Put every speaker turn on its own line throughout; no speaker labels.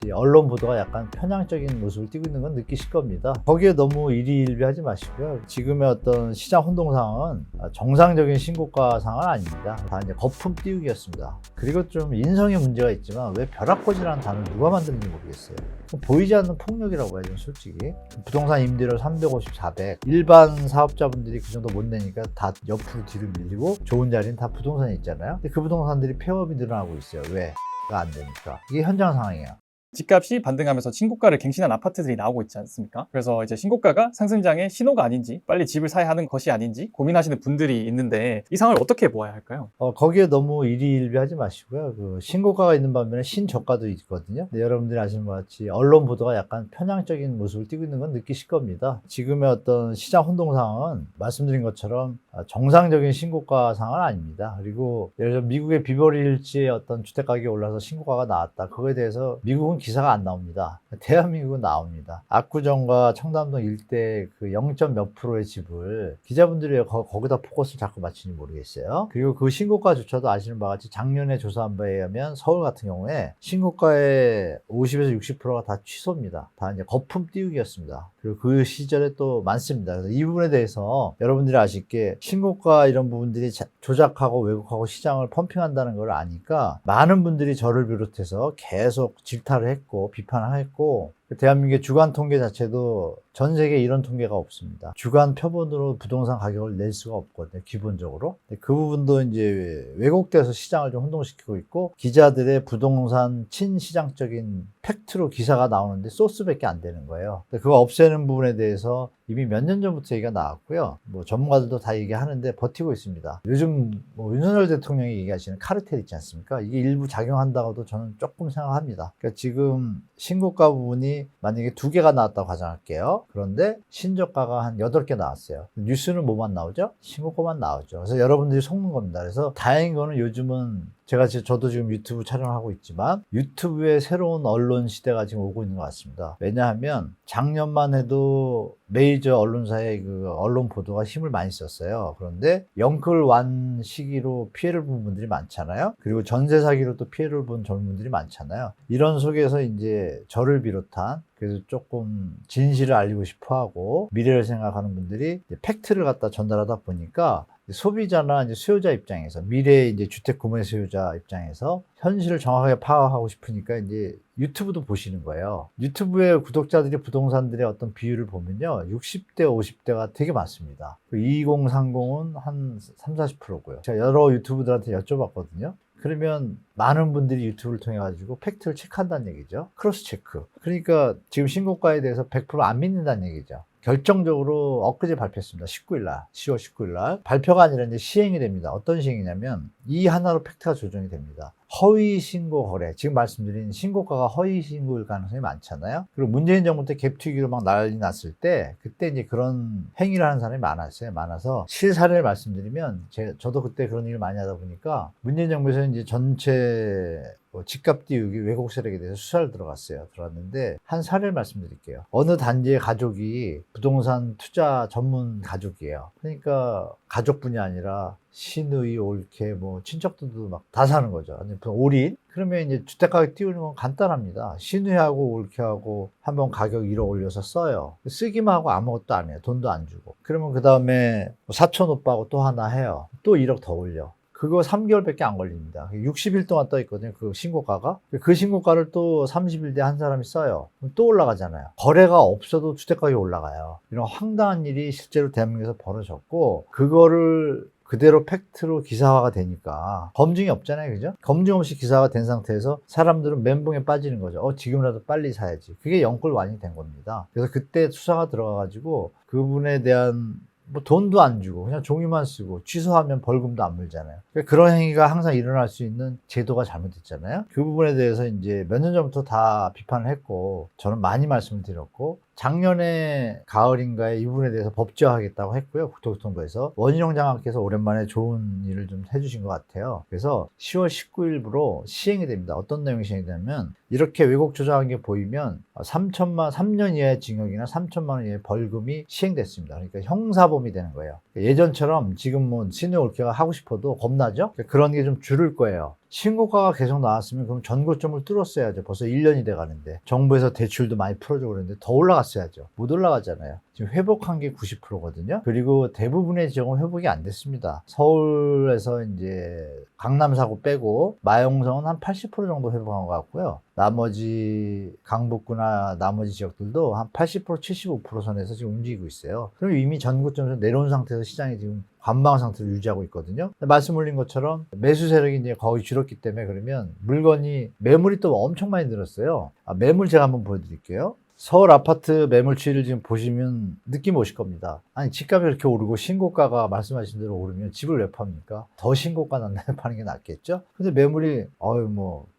마치 언론 보도가 약간 편향적인 모습을 띠고 있는 건 느끼실 겁니다. 거기에 너무 일희일비하지 마시고요. 지금의 어떤 시장 혼동 상황은 정상적인 신고가 상황은 아닙니다. 다 이제 거품 띄우기였습니다. 그리고 좀 인성에 문제가 있지만 왜 벼락거지라는 단어를 누가 만드는지 모르겠어요. 보이지 않는 폭력이라고 해야죠, 솔직히. 부동산 임대료 350, 400. 일반 사업자분들이 그 정도 못 내니까 다 옆으로 뒤로 밀리고 좋은 자리는 다 부동산이 있잖아요. 근데 그 부동산들이 폐업이 늘어나고 있어요. 왜? 가 안 되니까. 이게 현장 상황이에요.
집값이 반등하면서 신고가를 갱신한 아파트들이 나오고 있지 않습니까? 그래서 이제 신고가가 상승장의 신호가 아닌지, 빨리 집을 사야 하는 것이 아닌지 고민하시는 분들이 있는데 이 상황을 어떻게 보아야 할까요?
거기에 너무 일희일비하지 마시고요. 그 신고가가 있는 반면에 신저가도 있거든요. 근데 여러분들이 아시는 것 같이 언론 보도가 약간 편향적인 모습을 띠고 있는 건 느끼실 겁니다. 지금의 어떤 시장 혼동 상황은 말씀드린 것처럼 정상적인 신고가 상황은 아닙니다. 그리고 예를 들어 미국의 비버리 힐즈의 어떤 주택 가격이 올라서 신고가가 나왔다. 그거에 대해서 미국은 기사가 안 나옵니다. 대한민국은 나옵니다. 압구정과 청담동 일대 그 0. 몇 프로의 집을 기자분들이 거기다 포커스를 자꾸 맞추는지 모르겠어요. 그리고 그 신고가조차도 아시는 바와 같이 작년에 조사한 바에 의하면 서울 같은 경우에 신고가의 50에서 60%가 다 취소입니다. 다 이제 거품 띄우기였습니다. 그리고 그 시절에 또 많습니다. 그래서 이 부분에 대해서 여러분들이 아쉽게 신고가 이런 부분들이 조작하고 왜곡하고 시장을 펌핑한다는 걸 아니까 많은 분들이 저를 비롯해서 계속 질타를 했고 비판을 했고 대한민국의 주간 통계 자체도 전 세계에 이런 통계가 없습니다. 주간 표본으로 부동산 가격을 낼 수가 없거든요, 기본적으로. 그 부분도 이제 왜곡돼서 시장을 좀 혼동시키고 있고 기자들의 부동산 친시장적인 팩트로 기사가 나오는데 소스밖에 안 되는 거예요. 그거 없애는 부분에 대해서 이미 몇 년 전부터 얘기가 나왔고요. 뭐 전문가들도 다 얘기하는데 버티고 있습니다. 요즘 뭐 윤석열 대통령이 얘기하시는 카르텔 있지 않습니까? 이게 일부 작용한다고도 저는 조금 생각합니다. 그러니까 지금 신고가 부분이 만약에 2개가 나왔다고 가정할게요. 그런데 신저가가 한 8개 나왔어요. 뉴스는 뭐만 나오죠? 신고가만 나오죠. 그래서 여러분들이 속는 겁니다. 그래서 다행인 거는 요즘은 저도 지금 유튜브 촬영하고 있지만 유튜브의 새로운 언론 시대가 지금 오고 있는 것 같습니다. 왜냐하면 작년만 해도 메이저 언론사의 그 언론 보도가 힘을 많이 썼어요. 그런데 영끌 완 시기로 피해를 본 분들이 많잖아요. 그리고 전세 사기로 또 피해를 본 젊은 분들이 많잖아요. 이런 속에서 이제 저를 비롯한 그래서 조금 진실을 알리고 싶어 하고 미래를 생각하는 분들이 팩트를 갖다 전달하다 보니까 소비자나 이제 수요자 입장에서 미래의 이제 주택 구매 수요자 입장에서 현실을 정확하게 파악하고 싶으니까 이제 유튜브도 보시는 거예요. 유튜브의 구독자들이 부동산들의 어떤 비율을 보면요. 60대, 50대가 되게 많습니다. 2030은 한 3, 40%고요. 제가 여러 유튜브들한테 여쭤봤거든요. 그러면 많은 분들이 유튜브를 통해 가지고 팩트를 체크한다는 얘기죠. 크로스 체크. 그러니까 지금 신고가에 대해서 100% 안 믿는다는 얘기죠. 결정적으로 엊그제 발표했습니다. 19일 날, 10월 19일 날. 발표가 아니라 이제 시행이 됩니다. 어떤 시행이냐면 이 하나로 팩트가 조정이 됩니다. 허위 신고 거래. 지금 말씀드린 신고가가 허위 신고일 가능성이 많잖아요. 그리고 문재인 정부 때 갭투기로 막 난리 났을 때 그때 이제 그런 행위를 하는 사람이 많았어요. 많아서 실사례를 말씀드리면 저도 그때 그런 일을 많이 하다 보니까 문재인 정부에서 이제 전체 집값 띄우기 왜곡 세력에 대해서 수사를 들어갔는데 한 사례를 말씀드릴게요. 어느 단지의 가족이 부동산 투자 전문 가족이에요. 그러니까 가족뿐이 아니라 시누이, 올케, 뭐 친척들도 막 다 사는 거죠. 아니 올인? 그러면 이제 주택가격 띄우는 건 간단합니다. 시누이하고 올케하고 한번 가격 1억 올려서 써요. 쓰기만 하고 아무것도 안 해요. 돈도 안 주고. 그러면 그 다음에 사촌 오빠하고 또 하나 해요. 또 1억 더 올려. 그거 3개월밖에 안 걸립니다. 60일 동안 떠 있거든요. 그 신고가가. 그 신고가를 또 30일 뒤에 한 사람이 써요. 또 올라가잖아요. 거래가 없어도 주택가격이 올라가요. 이런 황당한 일이 실제로 대한민국에서 벌어졌고 그거를 그대로 팩트로 기사화가 되니까 검증이 없잖아요. 그죠? 검증 없이 기사화가 된 상태에서 사람들은 멘붕에 빠지는 거죠. 지금이라도 빨리 사야지. 그게 영끌 완이 된 겁니다. 그래서 그때 수사가 들어가가지고 그분에 대한 뭐 돈도 안 주고 그냥 종이만 쓰고 취소하면 벌금도 안 물잖아요. 그러니까 그런 행위가 항상 일어날 수 있는 제도가 잘못됐잖아요. 그 부분에 대해서 이제 몇 년 전부터 다 비판을 했고 저는 많이 말씀을 드렸고 작년에 가을인가에 이 부분에 대해서 법제화하겠다고 했고요. 국토교통부에서 원희룡 장관께서 오랜만에 좋은 일을 좀 해주신 것 같아요. 그래서 10월 19일부로 시행이 됩니다. 어떤 내용이 시행이 되냐면 이렇게 왜곡 조작한 게 보이면 3년 이하의 징역이나 3천만 원 이하의 벌금이 시행됐습니다. 그러니까 형사범이 되는 거예요. 예전처럼 지금 뭐 시누이 올케가 하고 싶어도 겁나죠? 그런 게 좀 줄을 거예요. 신고가가 계속 나왔으면 그럼 전고점을 뚫었어야죠. 벌써 1년이 돼 가는데. 정부에서 대출도 많이 풀어주고 그랬는데 더 올라갔어야죠. 못 올라가잖아요. 지금 회복한 게 90%거든요. 그리고 대부분의 지역은 회복이 안 됐습니다. 서울에서 이제 강남 사고 빼고 마용성은 한 80% 정도 회복한 것 같고요. 나머지 강북구나 나머지 지역들도 한 80%, 75% 선에서 지금 움직이고 있어요. 그럼 이미 전고점에서 내려온 상태에서 시장이 지금 관방 상태를 유지하고 있거든요. 말씀 올린 것처럼 매수 세력이 이제 거의 줄었기 때문에 그러면 물건이 매물이 또 엄청 많이 늘었어요. 매물 제가 한번 보여드릴게요. 서울 아파트 매물 추이를 지금 보시면 느낌 오실 겁니다. 아니 집값이 이렇게 오르고 신고가가 말씀하신 대로 오르면 집을 왜 팝니까? 더 신고가 난다면 파는 게 낫겠죠? 근데 매물이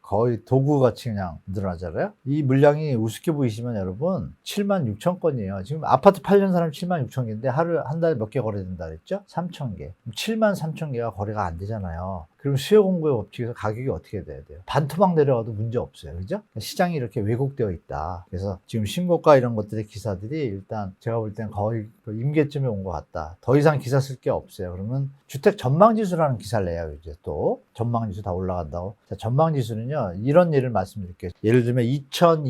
거의 도구같이 그냥 늘어나잖아요. 이 물량이 우습게 보이시면 여러분 7만 6천 건이에요. 지금 아파트 팔려는 사람 7만 6천 개인데 한 달에 몇 개 거래된다 그랬죠? 3천 개. 7만 3천 개가 거래가 안 되잖아요. 그럼 수요 공급의 법칙에서 가격이 어떻게 돼야 돼요? 반토막 내려가도 문제 없어요. 그죠? 시장이 이렇게 왜곡되어 있다. 그래서 지금 신고가 이런 것들의 기사들이 일단 제가 볼 땐 거의 임계점에 온 것 같다. 더 이상 기사 쓸 게 없어요. 그러면 주택 전망지수라는 기사를 내요. 이제 또 전망지수 다 올라간다고. 자, 전망지수는요. 이런 예를 말씀드릴게요. 예를 들면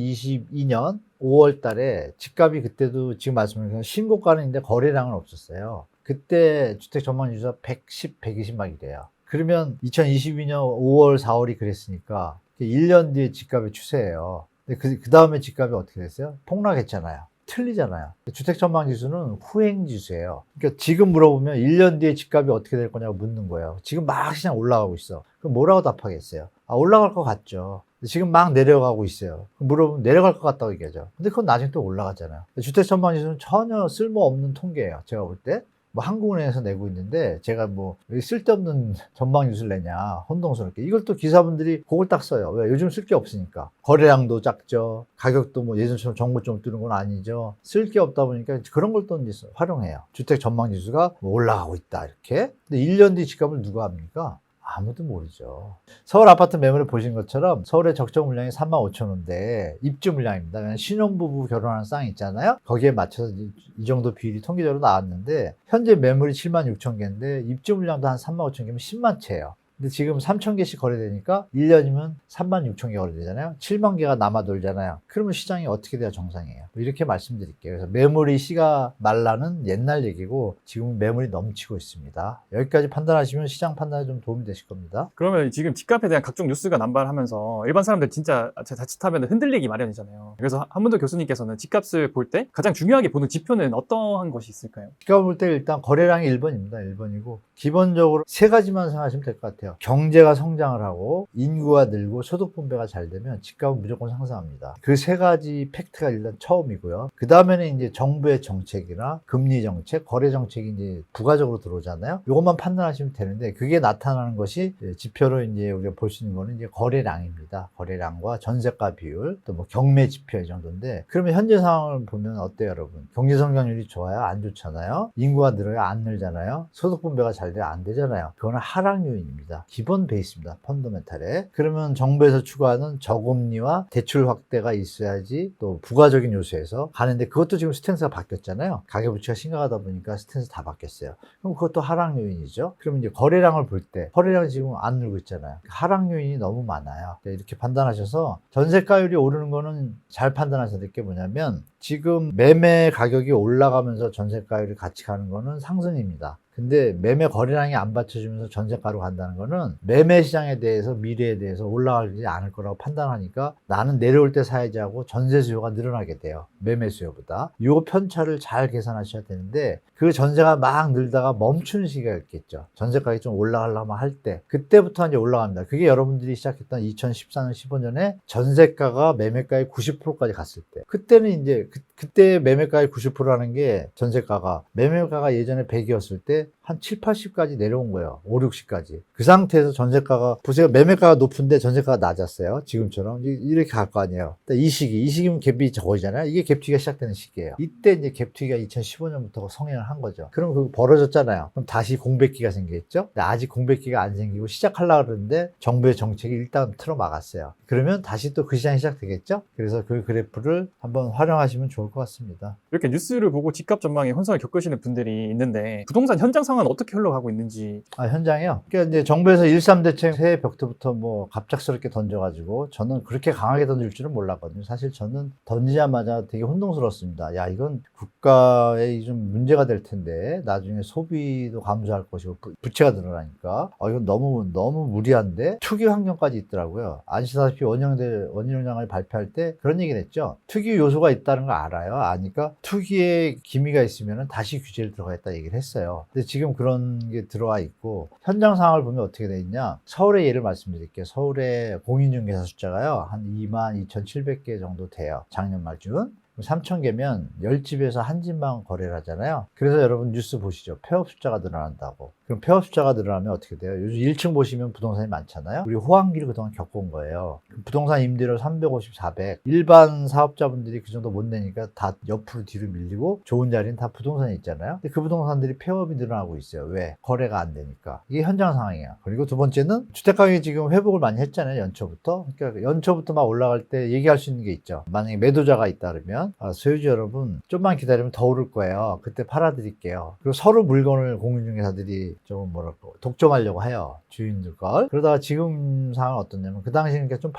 2022년 5월 달에 집값이 그때도 지금 말씀드린 신고가는 있는데 거래량은 없었어요. 그때 주택 전망지수가 110, 120 막 이래요. 그러면 2022년 5월, 4월이 그랬으니까 1년 뒤에 집값의 추세예요. 근데 그 다음에 집값이 어떻게 됐어요? 폭락했잖아요. 틀리잖아요. 주택 전망 지수는 후행 지수예요. 그러니까 지금 물어보면 1년 뒤에 집값이 어떻게 될 거냐고 묻는 거예요. 지금 막 시장 올라가고 있어. 그럼 뭐라고 답하겠어요? 올라갈 것 같죠. 지금 막 내려가고 있어요. 물어보면 내려갈 것 같다고 얘기하죠. 근데 그건 나중에 또 올라가잖아요. 주택 전망 지수는 전혀 쓸모없는 통계예요. 제가 볼 때. 한국은행에서 내고 있는데 제가 왜 쓸데없는 전망 뉴스를 내냐 혼동스럽게 이걸 또 기사분들이 그걸 딱 써요. 왜? 요즘 쓸 게 없으니까. 거래량도 작죠. 가격도 예전처럼 정고점 뜨는 건 아니죠. 쓸 게 없다 보니까 그런 걸 또 이제 활용해요. 주택 전망 지수가 올라가고 있다 이렇게. 근데 1년 뒤 집값을 누가 합니까? 아무도 모르죠. 서울 아파트 매물을 보신 것처럼 서울의 적정 물량이 35,000호인데 입주 물량입니다. 그냥 신혼부부 결혼하는 쌍 있잖아요. 거기에 맞춰서 이 정도 비율이 통계적으로 나왔는데 현재 매물이 76,000개인데 입주 물량도 한 35,000개면 10만 채예요. 근데 지금 3,000개씩 거래되니까 1년이면 36,000개 거래되잖아요. 7만 개가 남아 돌잖아요. 그러면 시장이 어떻게 돼야 정상이에요? 이렇게 말씀드릴게요. 그래서 매물이 씨가 말라는 옛날 얘기고 지금은 매물이 넘치고 있습니다. 여기까지 판단하시면 시장 판단에 좀 도움이 되실 겁니다.
그러면 지금 집값에 대한 각종 뉴스가 난발하면서 일반 사람들 진짜 자칫하면 흔들리기 마련이잖아요. 그래서 한문도 교수님께서는 집값을 볼 때 가장 중요하게 보는 지표는 어떠한 것이 있을까요?
집값을 볼 때 일단 거래량이 1번입니다. 1번이고 기본적으로 세 가지만 생각하시면 될 것 같아요. 경제가 성장을 하고 인구가 늘고 소득 분배가 잘 되면 집값은 무조건 상승합니다. 그 세 가지 팩트가 일단 처음이고요. 그 다음에는 이제 정부의 정책이나 금리 정책, 거래 정책이 이제 부가적으로 들어오잖아요. 이것만 판단하시면 되는데 그게 나타나는 것이 지표로 이제 우리가 볼 수 있는 거는 이제 거래량입니다. 거래량과 전세가 비율, 또 경매 지표 이 정도인데 그러면 현재 상황을 보면 어때요, 여러분? 경제 성장률이 좋아요? 안 좋잖아요. 인구가 늘어요? 안 늘잖아요. 소득 분배가 잘 돼요? 안 되잖아요. 그거는 하락 요인입니다. 기본 베이스입니다. 펀더멘탈에. 그러면 정부에서 추구하는 저금리와 대출 확대가 있어야지 또 부가적인 요소에서 가는데 그것도 지금 스탠스가 바뀌었잖아요. 가계부채가 심각하다 보니까 스탠스 다 바뀌었어요. 그럼 그것도 하락 요인이죠. 그러면 이제 거래량을 볼 때 거래량이 지금 안 늘고 있잖아요. 하락 요인이 너무 많아요. 이렇게 판단하셔서 전세가율이 오르는 거는 잘 판단하셔야 될 게 뭐냐면 지금 매매 가격이 올라가면서 전세가율이 같이 가는 거는 상승입니다. 근데 매매 거래량이 안 받쳐주면서 전세가로 간다는 거는 매매 시장에 대해서 미래에 대해서 올라가지 않을 거라고 판단하니까 나는 내려올 때 사야지 하고 전세 수요가 늘어나게 돼요. 매매 수요보다. 이 편차를 잘 계산하셔야 되는데 그 전세가 막 늘다가 멈추는 시기가 있겠죠. 전세가격이 좀 올라가려면 할 때 그때부터 이제 올라갑니다. 그게 여러분들이 시작했던 2014년 15년에 전세가가 매매가의 90%까지 갔을 때 그때는 이제 그때 매매가의 90%라는 게 전세가가 매매가가 예전에 100이었을 때 한 7, 80까지 내려온 거예요. 5, 60까지. 그 상태에서 전세가가 보세요. 매매가가 높은데 전세가가 낮았어요. 지금처럼 이렇게 갈 거 아니에요. 이 시기면 갭이 적어지잖아요. 이게 갭투기가 시작되는 시기예요. 이때 이제 갭투기가 2015년부터 성행을 한 거죠. 그럼 그거 벌어졌잖아요. 그럼 다시 공백기가 생기겠죠? 근데 아직 공백기가 안 생기고 시작하려고 그러는데 정부의 정책이 일단 틀어 막았어요. 그러면 다시 또 그 시장이 시작되겠죠? 그래서 그 그래프를 한번 활용하시면 좋을 것 같습니다.
이렇게 뉴스를 보고 집값 전망에 혼선을 겪으시는 분들이 있는데 부동산 현장 상황 상황은 어떻게 흘러가고 있는지.
현장이요? 그러니까 이제 정부에서 1.3 대책 새해 벽부터 뭐 갑작스럽게 던져가지고 저는 그렇게 강하게 던질 줄은 몰랐거든요. 사실 저는 던지자마자 되게 혼동스러웠습니다. 야, 이건 국가에 좀 문제가 될 텐데 나중에 소비도 감소할 것이고 부채가 늘어나니까 이건 너무 무리한데 투기 환경까지 있더라고요. 아시다시피 원희룡장관이 발표할 때 그런 얘기를 했죠. 투기 요소가 있다는 걸 알아요. 아니까 투기에 기미가 있으면 다시 규제를 들어가겠다 얘기를 했어요. 근데 지금 그런 게 들어와 있고 현장 상황을 보면 어떻게 돼 있냐. 서울의 예를 말씀드릴게요. 서울의 공인중개사 숫자가요. 한 22,700개 정도 돼요. 작년 말쯤. 3,000개면 10집에서 한 집만 거래를 하잖아요. 그래서 여러분 뉴스 보시죠. 폐업 숫자가 늘어난다고. 그럼 폐업 숫자가 늘어나면 어떻게 돼요? 요즘 1층 보시면 부동산이 많잖아요. 우리 호황기를 그동안 겪어온 거예요. 부동산 임대료 350, 400. 일반 사업자분들이 그 정도 못 내니까 다 옆으로 뒤로 밀리고 좋은 자리는 다 부동산이 있잖아요. 근데 그 부동산들이 폐업이 늘어나고 있어요. 왜? 거래가 안 되니까. 이게 현장 상황이에요. 그리고 두 번째는 주택가격이 지금 회복을 많이 했잖아요. 연초부터. 그러니까 연초부터 막 올라갈 때 얘기할 수 있는 게 있죠. 만약에 매도자가 있다 그러면 소유주 여러분 좀만 기다리면 더 오를 거예요. 그때 팔아드릴게요. 그리고 서로 물건을 공인중개사들이 좀 독점하려고 해요. 주인들 걸. 그러다가 지금 상황은 어떻냐면 그 당시에는 좀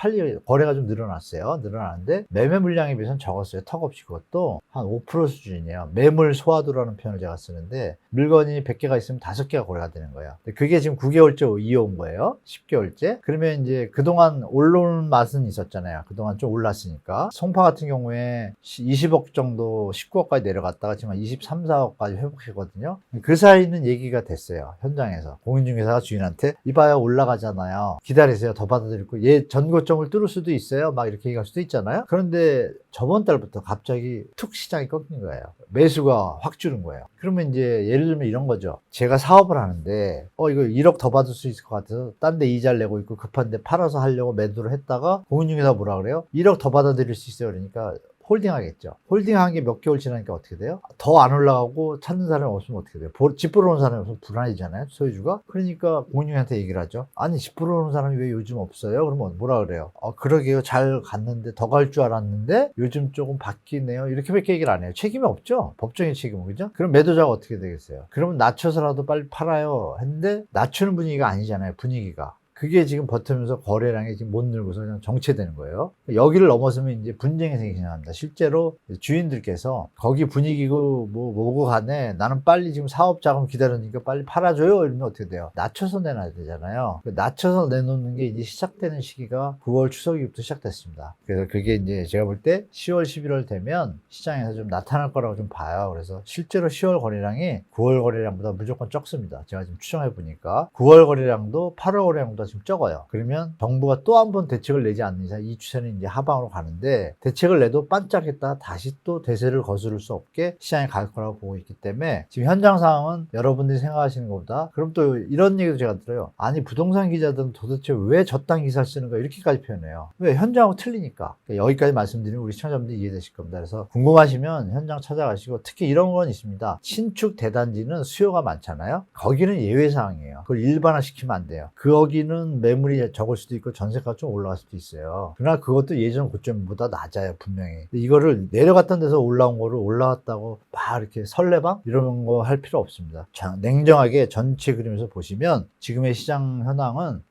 거래가 좀 늘어났어요. 늘어났는데 매매 물량에 비해서는 적었어요. 턱없이 그것도 한 5% 수준이에요. 매물 소화도라는 표현을 제가 쓰는데 물건이 100개가 있으면 5개가 거래가 되는 거예요. 근데 그게 지금 9개월째 이어온 거예요. 10개월째. 그러면 이제 그동안 올라오는 맛은 있었잖아요. 그동안 좀 올랐으니까. 송파 같은 경우에 20억 정도 19억까지 내려갔다가 지금 23, 4억까지 회복했거든요. 그 사이는 얘기가 됐어요. 현장에서. 공인중개사가 주인한테 이봐요 올라가잖아요. 기다리세요. 더 받아드리고 얘 전고점을 뚫을 수도 있어요. 막 이렇게 얘기할 수도 있잖아요. 그런데 저번 달부터 갑자기 툭 시장이 꺾인 거예요. 매수가 확 줄은 거예요. 그러면 이제 예를 들면 이런 거죠. 제가 사업을 하는데 이거 1억 더 받을 수 있을 것 같아서 딴 데 이자를 내고 있고 급한데 팔아서 하려고 매도를 했다가 공인중개사 뭐라 그래요? 1억 더 받아들일 수 있어요. 그러니까 홀딩 하겠죠. 홀딩한 게 몇 개월 지나니까 어떻게 돼요? 더 안 올라가고 찾는 사람이 없으면 어떻게 돼요? 집 보러 오는 사람이 없으면 불안해지잖아요. 소유주가. 그러니까 공인중개사한테 얘기를 하죠. 아니 집 보러 오는 사람이 왜 요즘 없어요? 그러면 뭐라 그래요? 그러게요. 잘 갔는데 더 갈 줄 알았는데 요즘 조금 바뀌네요. 이렇게밖에 얘기를 안 해요. 책임이 없죠. 법적인 책임은. 그죠? 그럼 매도자가 어떻게 되겠어요? 그러면 낮춰서라도 빨리 팔아요. 했는데 낮추는 분위기가 아니잖아요. 분위기가. 그게 지금 버티면서 거래량이 지금 못 늘고서 그냥 정체되는 거예요. 여기를 넘어서면 이제 분쟁이 생기기 시작합니다. 실제로 주인들께서 거기 분위기고 뭐고 간에 나는 빨리 지금 사업 자금 기다리니까 빨리 팔아줘요. 이러면 어떻게 돼요? 낮춰서 내놔야 되잖아요. 낮춰서 내놓는 게 이제 시작되는 시기가 9월 추석 이후부터 시작됐습니다. 그래서 그게 이제 제가 볼 때 10월, 11월 되면 시장에서 좀 나타날 거라고 좀 봐요. 그래서 실제로 10월 거래량이 9월 거래량보다 무조건 적습니다. 제가 지금 추정해 보니까 9월 거래량도 8월 거래량보다 지금 적어요. 그러면 정부가 또 한 번 대책을 내지 않는 이상 이 추세는 이제 하방으로 가는데 대책을 내도 반짝했다 다시 또 대세를 거스를 수 없게 시장에 갈 거라고 보고 있기 때문에 지금 현장 상황은 여러분들이 생각하시는 것보다 그럼 또 이런 얘기도 제가 들어요. 아니 부동산 기자들은 도대체 왜 저딴 기사를 쓰는 거야 이렇게까지 표현해요. 왜? 현장하고 틀리니까. 그러니까 여기까지 말씀드리면 우리 시청자분들이 이해되실 겁니다. 그래서 궁금하시면 현장 찾아가시고 특히 이런 건 있습니다. 신축 대단지는 수요가 많잖아요. 거기는 예외 사항이에요. 그걸 일반화시키면 안 돼요. 거기는 매물이 적을 수도 있고 전세가가 좀 올라갈 수도 있어요. 그러나 그것도 예전 고점보다 낮아요, 분명히. 근데 이거를 내려갔던 데서 올라온 거를 올라왔다고 막 이렇게 설레방 이런 거 할 필요 없습니다. 냉정하게 전체 그림에서 보시면 지금의 시장 현황은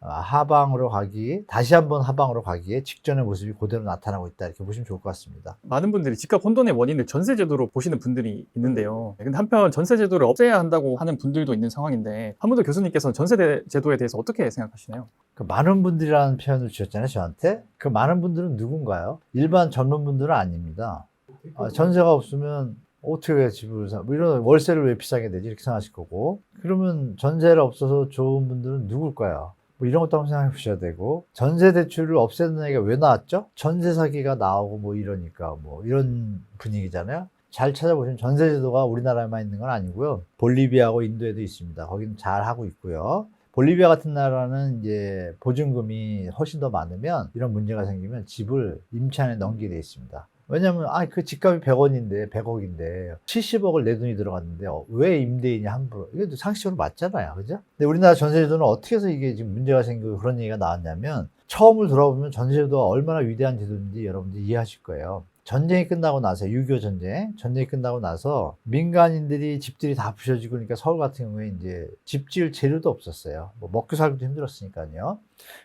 다시 한번 하방으로 가기에 직전의 모습이 그대로 나타나고 있다 이렇게 보시면 좋을 것 같습니다.
많은 분들이 집값 혼돈의 원인을 전세 제도로 보시는 분들이 있는데요. 근데 한편 전세 제도를 없애야 한다고 하는 분들도 있는 상황인데 한문도 교수님께서는 전세 제도에 대해서 어떻게 생각하시나요?
그 많은 분들이라는 표현을 주셨잖아요, 저한테. 그 많은 분들은 누군가요? 일반 젊은 분들은 아닙니다. 전세가 없으면 어떻게 집을 사? 이런 월세를 왜 비싸게 내지? 이렇게 생각하실 거고. 그러면 전세를 없어서 좋은 분들은 누굴까요? 이런 것도 한번 생각해 보셔야 되고, 전세 대출을 없애는 얘기가 왜 나왔죠? 전세 사기가 나오고 이러니까 이런 분위기잖아요. 잘 찾아보시면 전세 제도가 우리나라에만 있는 건 아니고요. 볼리비아하고 인도에도 있습니다. 거기는 잘 하고 있고요. 볼리비아 같은 나라는 이제 보증금이 훨씬 더 많으면 이런 문제가 생기면 집을 임차인에 넘기게 돼 있습니다. 왜냐면 그 집값이 100원인데 100억인데 70억을 내 돈이 들어갔는데 왜 임대인이 함부로 이게 상식적으로 맞잖아요. 그죠? 근데 우리나라 전세제도는 어떻게 해서 이게 지금 문제가 생기고 그런 얘기가 나왔냐면 처음을 돌아보면 전세제도가 얼마나 위대한 제도인지 여러분들이 이해하실 거예요. 전쟁이 끝나고 나서 6.25 전쟁이 끝나고 나서 민간인들이 집들이 다 부셔지고 그러니까 서울 같은 경우에 이제 집 지을 재료도 없었어요. 뭐 먹고 살기도 힘들었으니까요.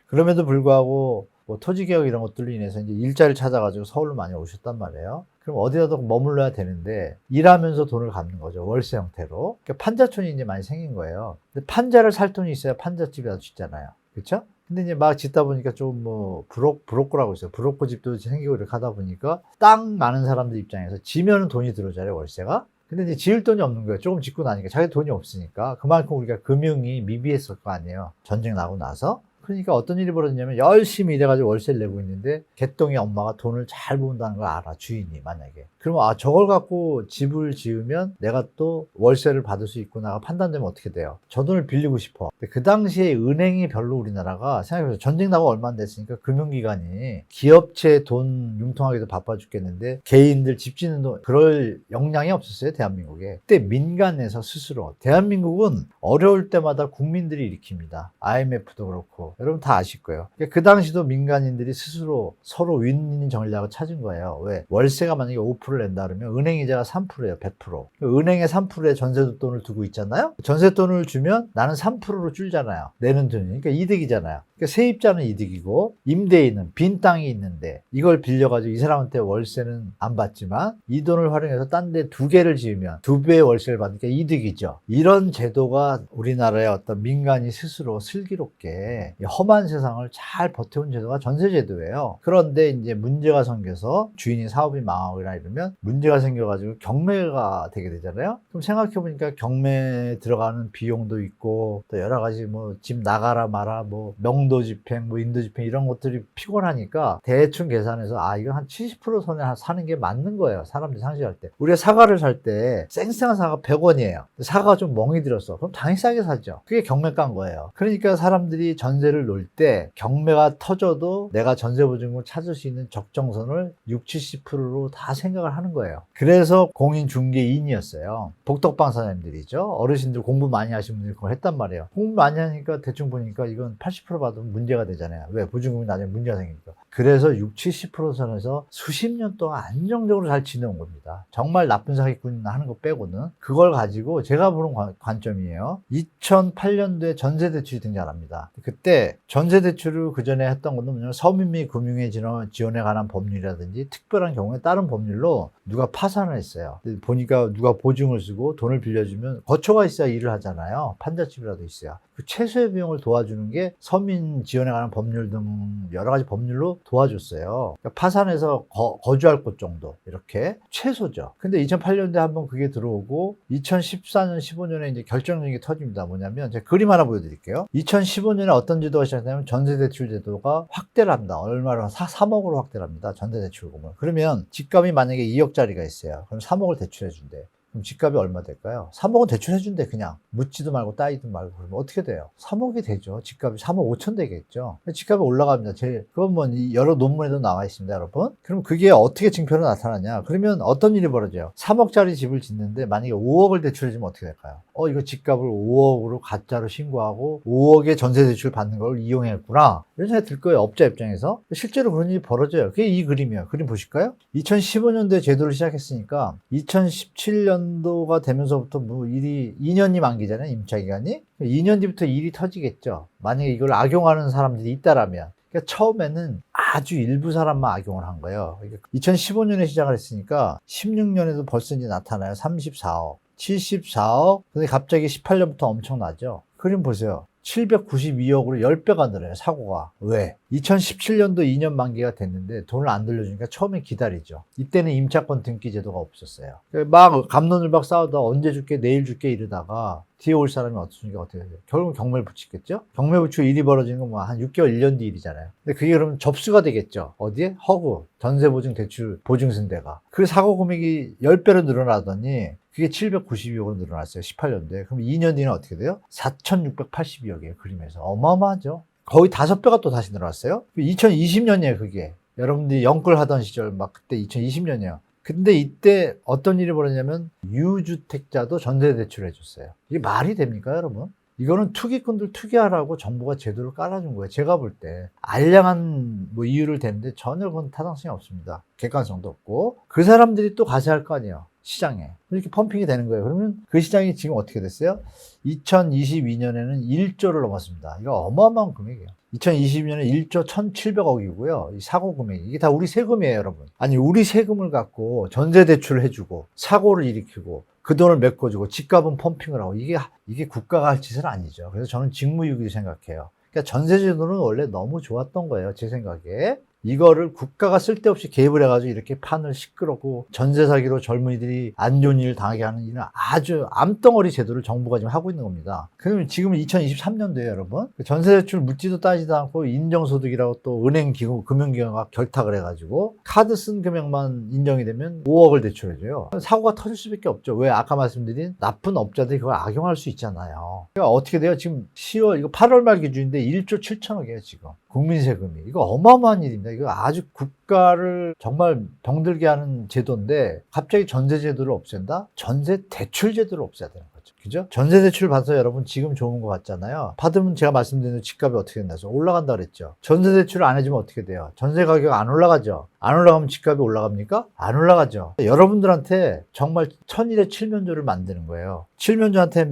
그럼에도 불구하고 뭐 토지개혁 이런 것들로 인해서 이제 일자리를 찾아가지고 서울로 많이 오셨단 말이에요. 그럼 어디라도 머물러야 되는데 일하면서 돈을 갚는 거죠. 월세 형태로. 그러니까 판자촌이 이제 많이 생긴 거예요. 근데 판자를 살 돈이 있어야 판자집이라도 짓잖아요. 그렇죠? 근데 이제 막 짓다 보니까 좀 뭐 브로커라고 있어요. 브로커 집도 생기고 이렇게 하다 보니까 땅 많은 사람들 입장에서 지면은 돈이 들어오잖아요, 월세가. 근데 이제 지을 돈이 없는 거예요. 조금 짓고 나니까 자기 돈이 없으니까 그만큼 우리가 금융이 미비했을 거 아니에요. 전쟁 나고 나서. 그러니까 어떤 일이 벌어지냐면 열심히 일해가지고 월세를 내고 있는데 개똥이 엄마가 돈을 잘 모은다는 걸 알아, 주인이 만약에. 그러면 저걸 갖고 집을 지으면 내가 또 월세를 받을 수 있구나가 판단되면 어떻게 돼요? 저 돈을 빌리고 싶어. 근데 그 당시에 은행이 별로 우리나라가 생각해보세요. 전쟁 나고 얼마 안 됐으니까 금융기관이 기업체 돈 융통하기도 바빠 죽겠는데 개인들 집 짓는 돈 그럴 역량이 없었어요, 대한민국에. 그때 민간에서 스스로. 대한민국은 어려울 때마다 국민들이 일으킵니다. IMF도 그렇고. 여러분 다 아실 거예요. 그러니까 그 당시도 민간인들이 스스로 서로 윈윈 전략을 찾은 거예요. 왜? 월세가 만약에 5%를 낸다 그러면 은행 이자가 3%예요. 100%. 은행에 3%의 전세돈을 두고 있잖아요. 전세돈을 주면 나는 3%로 줄잖아요. 내는 돈이. 그러니까 이득이잖아요. 그러니까 세입자는 이득이고 임대인은 빈 땅이 있는데 이걸 빌려가지고 이 사람한테 월세는 안 받지만 이 돈을 활용해서 딴 데 2개를 지으면 2배의 월세를 받으니까 이득이죠. 이런 제도가 우리나라의 어떤 민간이 스스로 슬기롭게 험한 세상을 잘 버텨온 제도가 전세제도예요. 그런데 이제 문제가 생겨서 주인이 사업이 망하거나 이러면 문제가 생겨가지고 경매가 되게 되잖아요. 그럼 생각해보니까 경매에 들어가는 비용도 있고 또 여러 가지 뭐 집 나가라 마라 뭐 명도집행 뭐 인도집행 이런 것들이 피곤하니까 대충 계산해서 이거 한 70% 선에 사는 게 맞는 거예요. 사람들이 상식할 때. 우리가 사과를 살 때 쌩쌩한 사과 100원이에요. 사과가 좀 멍이 들었어. 그럼 당연히 싸게 사죠. 그게 경매가인 거예요. 그러니까 사람들이 전세를 놓을 때 경매가 터져도 내가 전세보증금을 찾을 수 있는 적정선을 60, 70%로 다 생각을 하는 거예요. 그래서 공인중개인이었어요. 복덕방 사장님들이죠. 어르신들 공부 많이 하신 분들이 그걸 했단 말이에요. 공부 많이 하니까 대충 보니까 이건 80% 받으면 문제가 되잖아요. 왜? 보증금이 나중에 문제가 생기니까. 그래서 60, 70% 선에서 수십 년 동안 안정적으로 잘 지내온 겁니다. 정말 나쁜 사기꾼 하는 거 빼고는. 그걸 가지고 제가 보는 관점이에요. 2008년도에 전세대출이 등장합니다. 그때 전세대출을 그 전에 했던 것은 뭐냐면 서민 및 금융의 지원에 관한 법률이라든지 특별한 경우에 다른 법률로 누가 파산을 했어요. 보니까 누가 보증을 쓰고 돈을 빌려주면 거처가 있어야 일을 하잖아요. 판잣집이라도 있어야. 그 최소의 비용을 도와주는 게 서민 지원에 관한 법률 등 여러 가지 법률로 도와줬어요. 그러니까 파산해서 거주할 곳 정도 이렇게 최소죠. 근데 2008년도에 한번 그게 들어오고 2014년, 15년에 이제 결정적인 게 터집니다. 뭐냐면 제가 그림 하나 보여드릴게요. 2015년에 어떤 제도가 시작되냐면 전세대출 제도가 확대를 합니다. 얼마로 3억으로 확대를 합니다. 전세대출금을. 그러면 집값이 만약에 2억짜리가 있어요. 그럼 3억을 대출해 준대요. 그럼 집값이 얼마 될까요? 3억은 대출해준대 그냥. 묻지도 말고 따지도 말고. 그러면 어떻게 돼요? 3억이 되죠. 집값이 3억 5천 되겠죠. 집값이 올라갑니다. 그건 뭐 여러 논문에도 나와 있습니다, 여러분. 그럼 그게 어떻게 증표로 나타나냐? 그러면 어떤 일이 벌어져요? 3억짜리 집을 짓는데 만약에 5억을 대출해주면 어떻게 될까요? 이거 집값을 5억으로 가짜로 신고하고 5억의 전세 대출 받는 걸 이용했구나. 이런 생각이 들 거예요. 업자 입장에서. 실제로 그런 일이 벌어져요. 그게 이 그림이에요. 그림 보실까요? 2015년도에 제도를 시작했으니까 2017년도가 되면서부터 뭐 일이 2년이 만기잖아요. 임차기간이. 2년 뒤부터 일이 터지겠죠. 만약에 이걸 악용하는 사람들이 있다라면. 그러니까 처음에는 아주 일부 사람만 악용을 한 거예요. 2015년에 시작을 했으니까 16년에도 벌써 이제 나타나요. 34억. 74억. 근데 갑자기 18년부터 엄청나죠. 그림 보세요. 792억으로 10배가 늘어요, 사고가. 왜? 2017년도 2년 만기가 됐는데 돈을 안 돌려주니까 처음에 기다리죠. 이때는 임차권 등기 제도가 없었어요. 막 갑론을박 싸우다 언제 줄게, 내일 줄게 이러다가 뒤에 올 사람이 없으니까 어떻게 돼요? 결국은 경매를 붙이겠죠? 경매 붙이고 일이 벌어지는 건 뭐 한 6개월, 1년 뒤 일이잖아요. 근데 그게 그러면 접수가 되겠죠. 어디에? 허구, 전세보증 대출 보증승대가. 그 사고 금액이 10배로 늘어나더니 그게 792억으로 늘어났어요. 18년도에. 그럼 2년 뒤는 어떻게 돼요? 4,682억이에요. 그림에서. 어마어마하죠. 거의 5배가 또 다시 늘어났어요. 2020년이에요, 그게. 여러분들이 영끌 하던 시절, 막 그때 2020년이에요. 근데 이때 어떤 일이 벌어지냐면 유주택자도 전세 대출을 해줬어요. 이게 말이 됩니까, 여러분? 이거는 투기꾼들 투기하라고 정부가 제도를 깔아준 거예요. 제가 볼 때 알량한 뭐 이유를 대는데 전혀 그건 타당성이 없습니다. 객관성도 없고 그 사람들이 또 가세할 거 아니에요. 시장에. 이렇게 펌핑이 되는 거예요. 그러면 그 시장이 지금 어떻게 됐어요? 2022년에는 1조를 넘었습니다. 이거 어마어마한 금액이에요. 2022년에 1조 1,700억이고요. 이 사고 금액이. 이게 다 우리 세금이에요, 여러분. 아니, 우리 세금을 갖고 전세 대출을 해주고, 사고를 일으키고, 그 돈을 메꿔주고, 집값은 펌핑을 하고, 이게 국가가 할 짓은 아니죠. 그래서 저는 직무유기로 생각해요. 그러니까 전세제도는 원래 너무 좋았던 거예요, 제 생각에. 이거를 국가가 쓸데없이 개입을 해가지고 이렇게 판을 시끄럽고 전세 사기로 젊은이들이 안 좋은 일을 당하게 하는 이런 아주 암덩어리 제도를 정부가 지금 하고 있는 겁니다. 그러면 지금은 2023년도에요, 여러분. 전세 대출 묻지도 따지도 않고 인정소득이라고 또 은행기구, 금융기관과 결탁을 해가지고 카드 쓴 금액만 인정이 되면 5억을 대출해줘요. 사고가 터질 수밖에 없죠. 왜? 아까 말씀드린 나쁜 업자들이 그걸 악용할 수 있잖아요. 그러니까 어떻게 돼요? 지금 10월, 이거 8월 말 기준인데 1조 7천억이에요, 지금. 국민 세금이. 이거 어마어마한 일입니다. 이거 아주 국가를 정말 병들게 하는 제도인데 갑자기 전세 제도를 없앤다? 전세 대출 제도를 없애야 되는 거죠. 그죠? 전세 대출 받아서 여러분 지금 좋은 거 같잖아요. 받으면 제가 말씀드린 집값이 어떻게 된다 해서 올라간다 그랬죠. 전세 대출을 안 해주면 어떻게 돼요? 전세 가격 안 올라가죠. 안 올라가면 집값이 올라갑니까? 안 올라가죠. 여러분들한테 정말 천일의 칠면조를 만드는 거예요. 칠면조한테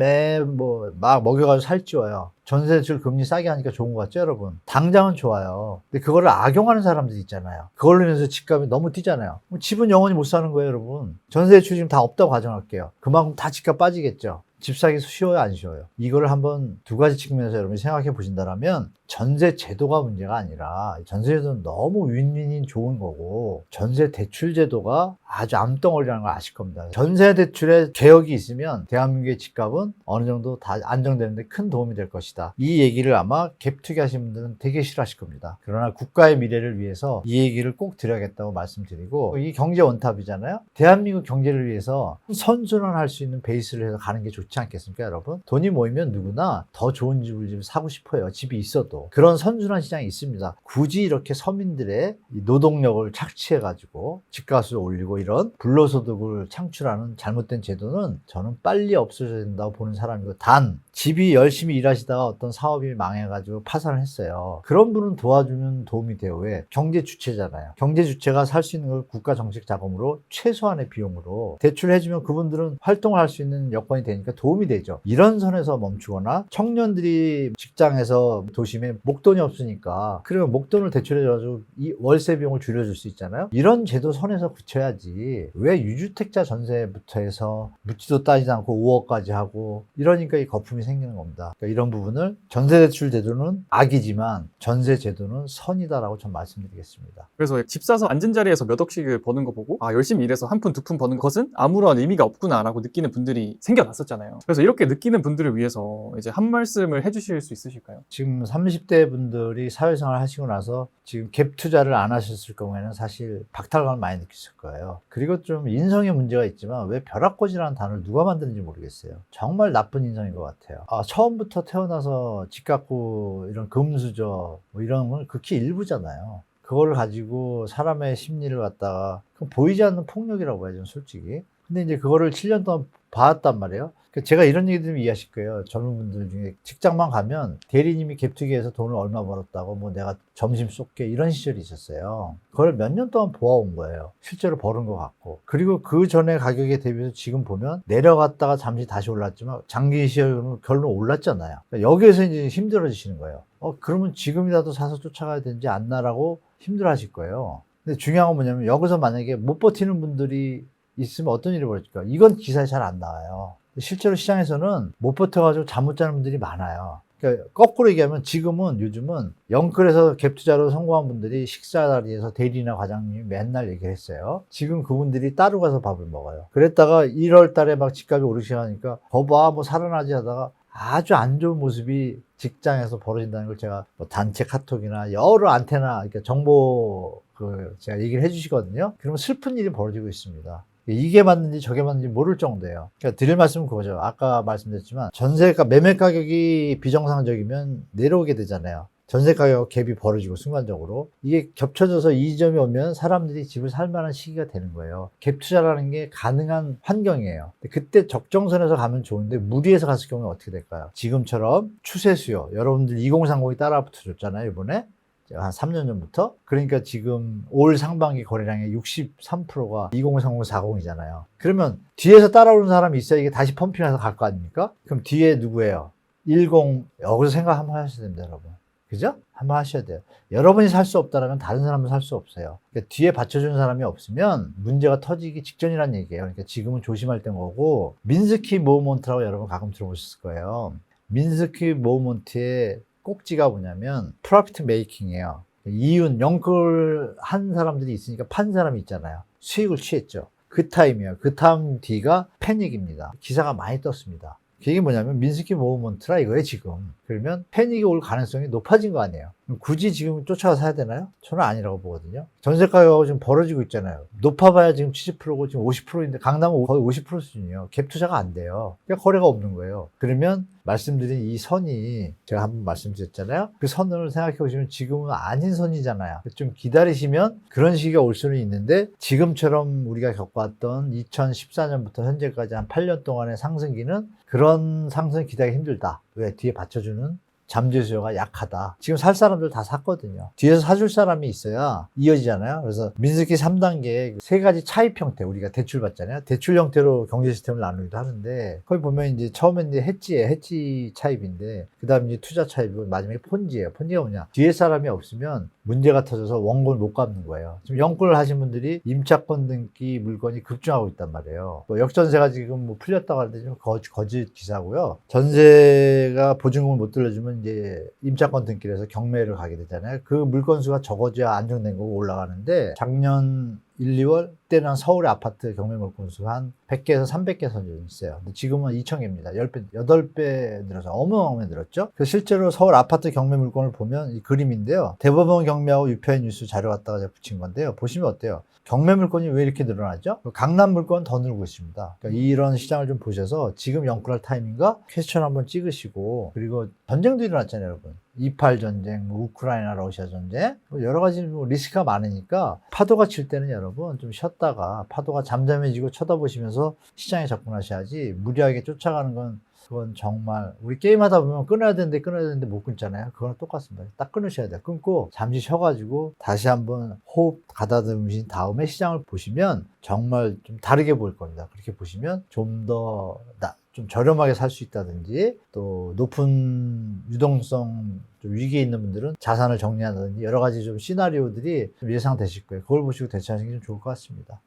막 먹여가지고 살찌워요. 전세 대출 금리 싸게 하니까 좋은 것 같죠, 여러분? 당장은 좋아요. 근데 그거를 악용하는 사람들이 있잖아요. 그걸로 인해서 집값이 너무 뛰잖아요. 집은 영원히 못 사는 거예요, 여러분. 전세 대출 지금 다 없다고 가정할게요. 그만큼 다 집값 빠지겠죠. 집 사기 쉬워요, 안 쉬워요? 이거를 한번 두 가지 측면에서 여러분이 생각해 보신다면 전세 제도가 문제가 아니라 전세 제도는 너무 윈윈이 좋은 거고 전세 대출 제도가 아주 암덩어리라는 걸 아실 겁니다. 전세 대출에 개혁이 있으면 대한민국의 집값은 어느 정도 다 안정되는데 큰 도움이 될 것이다. 이 얘기를 아마 갭 투기하시는 분들은 되게 싫어하실 겁니다. 그러나 국가의 미래를 위해서 이 얘기를 꼭 드려야겠다고 말씀드리고 이 경제 원탑이잖아요. 대한민국 경제를 위해서 선순환할 수 있는 베이스를 해서 가는 게 좋지 않겠습니까, 여러분? 돈이 모이면 누구나 더 좋은 집을 사고 싶어요. 집이 있어도. 그런 선순환 시장이 있습니다. 굳이 이렇게 서민들의 노동력을 착취해가지고 집값을 올리고 이런 불로소득을 창출하는 잘못된 제도는 저는 빨리 없어져야 된다고 보는 사람이고 단 집이 열심히 일하시다가 어떤 사업이 망해가지고 파산을 했어요. 그런 분은 도와주면 도움이 돼요. 왜? 경제 주체잖아요. 경제 주체가 살 수 있는 걸 국가 정책 자금으로 최소한의 비용으로 대출해주면 그분들은 활동을 할 수 있는 여건이 되니까 도움이 되죠. 이런 선에서 멈추거나 청년들이 직장에서 도심에 목돈이 없으니까 그러면 목돈을 대출해줘가지고 이 월세 비용을 줄여줄 수 있잖아요. 이런 제도 선에서 붙여야지 왜 유주택자 전세부터 해서 묻지도 따지지 않고 5억까지 하고 이러니까 이 거품이 생기는 겁니다. 그러니까 이런 부분을 전세대출 제도는 악이지만 전세 제도는 선이다라고 전 말씀드리겠습니다.
그래서 집 사서 앉은 자리에서 몇 억씩을 버는 거 보고 열심히 일해서 한 푼 두 푼 버는 것은 아무런 의미가 없구나라고 느끼는 분들이 생겨났었잖아요. 그래서 이렇게 느끼는 분들을 위해서 이제 한 말씀을 해주실 수 있으실까요?
지금 30대 분들이 사회생활 하시고 나서 지금 갭 투자를 안 하셨을 경우에는 사실 박탈감을 많이 느끼실 거예요. 그리고 좀 인성의 문제가 있지만 왜 벼락꽂이라는 단어를 누가 만드는지 모르겠어요. 정말 나쁜 인성인 것 같아요. 처음부터 태어나서 집 갖고 이런 금수저 뭐 이런 건 극히 일부잖아요. 그걸 가지고 사람의 심리를 갖다가 보이지 않는 폭력이라고 해야죠, 솔직히. 근데 이제 그거를 7년 동안 봐왔단 말이에요. 제가 이런 얘기 들으면 이해하실 거예요. 젊은 분들 중에 직장만 가면 대리님이 갭투기해서 돈을 얼마 벌었다고 뭐 내가 점심 쏠게 이런 시절이 있었어요. 그걸 몇 년 동안 보아온 거예요. 실제로 벌은 것 같고. 그리고 그 전에 가격에 대비해서 지금 보면 내려갔다가 잠시 다시 올랐지만 장기 시절은 결론 올랐잖아요. 그러니까 여기에서 이제 힘들어지시는 거예요. 그러면 지금이라도 사서 쫓아가야 되는지 않나라고 힘들어 하실 거예요. 근데 중요한 건 뭐냐면 여기서 만약에 못 버티는 분들이 있으면 어떤 일이 벌어질까? 이건 기사에 잘 안 나와요. 실제로 시장에서는 못 버텨가지고 잠 못 자는 분들이 많아요. 그러니까 거꾸로 얘기하면 요즘은 영끌에서 갭 투자로 성공한 분들이 식사 자리에서 대리나 과장님이 맨날 얘기를 했어요. 지금 그분들이 따로 가서 밥을 먹어요. 그랬다가 1월 달에 막 집값이 오르기 시작하니까 거봐 뭐 살아나지 하다가 아주 안 좋은 모습이 직장에서 벌어진다는 걸 제가 뭐 단체 카톡이나 여러 안테나, 그러니까 정보 제가 얘기를 해주시거든요. 그러면 슬픈 일이 벌어지고 있습니다. 이게 맞는지 저게 맞는지 모를 정도예요. 그러니까 드릴 말씀은 그거죠. 아까 말씀드렸지만 전세가 매매 가격이 비정상적이면 내려오게 되잖아요. 전세 가격 갭이 벌어지고 순간적으로 이게 겹쳐져서 이 지점이 오면 사람들이 집을 살 만한 시기가 되는 거예요. 갭 투자라는 게 가능한 환경이에요. 그때 적정선에서 가면 좋은데 무리해서 갔을 경우는 어떻게 될까요? 지금처럼 추세 수요, 여러분들 2030이 따라 붙어줬잖아요, 이번에. 한 3년 전부터. 그러니까 지금 올 상반기 거래량의 63%가 2030, 40이잖아요. 그러면 뒤에서 따라오는 사람이 있어야 이게 다시 펌핑해서 갈 거 아닙니까? 그럼 뒤에 누구예요? 10, 여기서 생각 한번 하셔야 됩니다, 여러분. 그죠? 한번 하셔야 돼요. 여러분이 살 수 없다면 다른 사람은 살 수 없어요. 그러니까 뒤에 받쳐주는 사람이 없으면 문제가 터지기 직전이란 얘기예요. 그러니까 지금은 조심할 때인 거고, 민스키 모먼트라고 여러분 가끔 들어보셨을 거예요. 민스키 모먼트의 꼭지가 뭐냐면 프로피트 메이킹이에요. 이윤, 영끌 한 사람들이 있으니까 판 사람이 있잖아요. 수익을 취했죠. 그 타임이에요. 그 다음 뒤가 패닉입니다. 기사가 많이 떴습니다. 그게 뭐냐면 민스키 모먼트라 이거예요, 지금. 그러면 패닉이 올 가능성이 높아진 거 아니에요. 굳이 지금 쫓아가 사야 되나요? 저는 아니라고 보거든요. 전세 가격이 지금 벌어지고 있잖아요. 높아봐야 지금 70%고 지금 50%인데 강남은 거의 50% 수준이에요. 갭 투자가 안 돼요. 그러니까 거래가 없는 거예요. 그러면 말씀드린 이 선이 제가 한번 말씀드렸잖아요. 그 선을 생각해 보시면 지금은 아닌 선이잖아요. 좀 기다리시면 그런 시기가 올 수는 있는데 지금처럼 우리가 겪어왔던 2014년부터 현재까지 한 8년 동안의 상승기는 그런 상승 기대하기 힘들다. 왜? 뒤에 받쳐주는 잠재 수요가 약하다. 지금 살 사람들 다 샀거든요. 뒤에서 사줄 사람이 있어야 이어지잖아요. 그래서 민스키 3단계 세 가지 차입 형태, 우리가 대출 받잖아요. 대출 형태로 경제 시스템을 나누기도 하는데, 거기 보면 이제 처음에 이제 해지 차입인데, 그 다음에 이제 투자 차입이고, 마지막에 폰지예요. 폰지가 뭐냐? 뒤에 사람이 없으면 문제가 터져서 원금을 못 갚는 거예요. 지금 영끌을 하신 분들이 임차권 등기 물건이 급증하고 있단 말이에요. 뭐 역전세가 지금 뭐 풀렸다고 하는데 좀 거짓 기사고요. 전세가 보증금을 못 들려주면 이제 임차권 등기를 해서 경매를 가게 되잖아요. 그 물건 수가 적어져야 안정된 거고 올라가는데, 작년 1, 2월 때는 서울의 아파트 경매 물건 수가 한 100개에서 300개 선정이 있어요. 근데 지금은 2,000개입니다. 10배, 8배 늘어서 어마어마하게 늘었죠. 그래서 실제로 서울 아파트 경매 물건을 보면 이 그림인데요. 대법원 경매하고 유표의 뉴스 자료 갖다가 제가 붙인 건데요. 보시면 어때요? 경매 물건이 왜 이렇게 늘어나죠? 강남 물건은 더 늘고 있습니다. 그러니까 이런 시장을 좀 보셔서 지금 영끌할 타이밍과 퀘스천 한번 찍으시고, 그리고 전쟁도 일어났잖아요, 여러분. 28 전쟁, 뭐 우크라이나 러시아 전쟁, 여러 가지 뭐 리스크가 많으니까 파도가 칠 때는 여러분 좀 쉬었다가 파도가 잠잠해지고 쳐다보시면서 시장에 접근하셔야지, 무리하게 쫓아가는 건 그건 정말, 우리 게임하다 보면 끊어야 되는데 못 끊잖아요. 그거랑 똑같습니다. 딱 끊으셔야 돼요. 끊고 잠시 쉬어가지고 다시 한번 호흡 가다듬으신 다음에 시장을 보시면 정말 좀 다르게 보일 겁니다. 그렇게 보시면 좀 더 좀 저렴하게 살 수 있다든지, 또 높은 유동성 좀 위기에 있는 분들은 자산을 정리한다든지 여러 가지 좀 시나리오들이 좀 예상되실 거예요. 그걸 보시고 대처하시는 게 좀 좋을 것 같습니다.